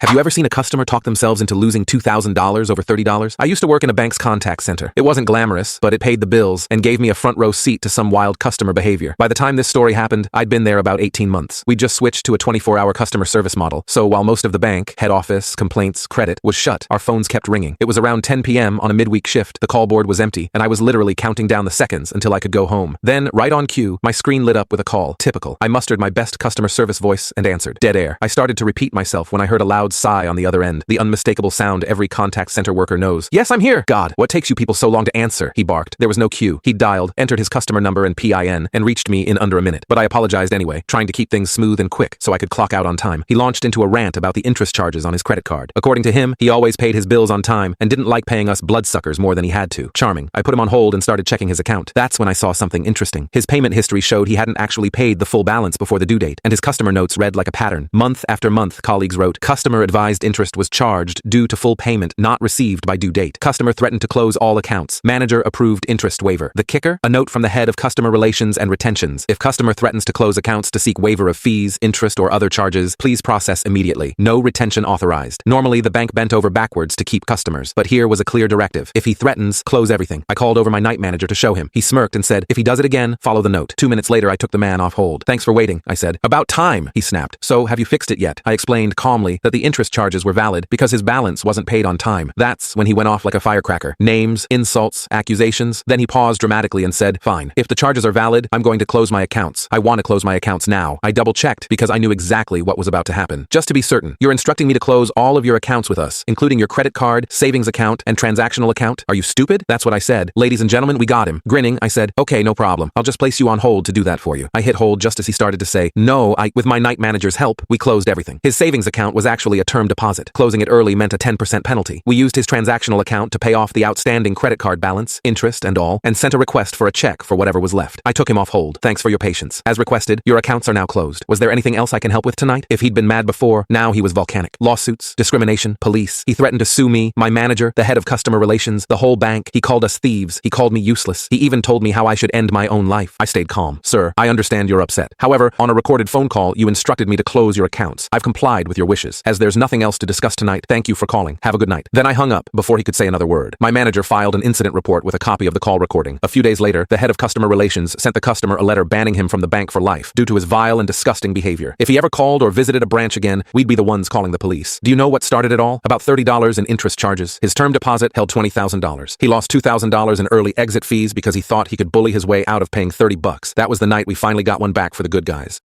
Have you ever seen a customer talk themselves into losing $2,000 over $30? I used to work in a bank's contact center. It wasn't glamorous, but it paid the bills and gave me a front row seat to some wild customer behavior. By the time this story happened, I'd been there about 18 months. We just switched to a 24-hour customer service model. So while most of the bank, head office, complaints, credit was shut, our phones kept ringing. It was around 10 p.m. on a midweek shift. The call board was empty, and I was literally counting down the seconds until I could go home. Then, right on cue, my screen lit up with a call. Typical. I mustered my best customer service voice and answered. Dead air. I started to repeat myself when I heard a loud sigh on the other end. The unmistakable sound every contact center worker knows. Yes, I'm here. God, what takes you people so long to answer? He barked. There was no queue. He dialed, entered his customer number and PIN, and reached me in under a minute. But I apologized anyway, trying to keep things smooth and quick so I could clock out on time. He launched into a rant about the interest charges on his credit card. According to him, he always paid his bills on time and didn't like paying us bloodsuckers more than he had to. Charming. I put him on hold and started checking his account. That's when I saw something interesting. His payment history showed he hadn't actually paid the full balance before the due date, and his customer notes read like a pattern. Month after month, colleagues wrote, customer advised interest was charged due to full payment not received by due date. Customer threatened to close all accounts. Manager approved interest waiver. The kicker? A note from the head of customer relations and retentions. If customer threatens to close accounts to seek waiver of fees, interest, or other charges, please process immediately. No retention authorized. Normally, the bank bent over backwards to keep customers, but here was a clear directive. If he threatens, close everything. I called over my night manager to show him. He smirked and said, if he does it again, follow the note. 2 minutes later, I took the man off hold. Thanks for waiting, I said. About time, he snapped. So, have you fixed it yet? I explained calmly that the interest charges were valid because his balance wasn't paid on time. That's when he went off like a firecracker. Names, insults, accusations. Then he paused dramatically and said, fine. If the charges are valid, I'm going to close my accounts. I want to close my accounts now. I double-checked because I knew exactly what was about to happen. Just to be certain, you're instructing me to close all of your accounts with us, including your credit card, savings account, and transactional account? Are you stupid? That's what I said. Ladies and gentlemen, we got him. Grinning, I said, okay, no problem. I'll just place you on hold to do that for you. I hit hold just as he started to say, no, with my night manager's help, we closed everything. His savings account was actually a term deposit. Closing it early meant a 10% penalty. We used his transactional account to pay off the outstanding credit card balance, interest and all, and sent a request for a check for whatever was left. I took him off hold. Thanks for your patience. As requested, your accounts are now closed. Was there anything else I can help with tonight? If he'd been mad before, now he was volcanic. Lawsuits, discrimination, police. He threatened to sue me, my manager, the head of customer relations, the whole bank. He called us thieves. He called me useless. He even told me how I should end my own life. I stayed calm. Sir, I understand you're upset. However, on a recorded phone call, you instructed me to close your accounts. I've complied with your wishes. As there's nothing else to discuss tonight, thank you for calling. Have a good night. Then I hung up before he could say another word. My manager filed an incident report with a copy of the call recording. A few days later, the head of customer relations sent the customer a letter banning him from the bank for life due to his vile and disgusting behavior. If he ever called or visited a branch again, we'd be the ones calling the police. Do you know what started it all? About $30 in interest charges. His term deposit held $20,000. He lost $2,000 in early exit fees because he thought he could bully his way out of paying $30. That was the night we finally got one back for the good guys.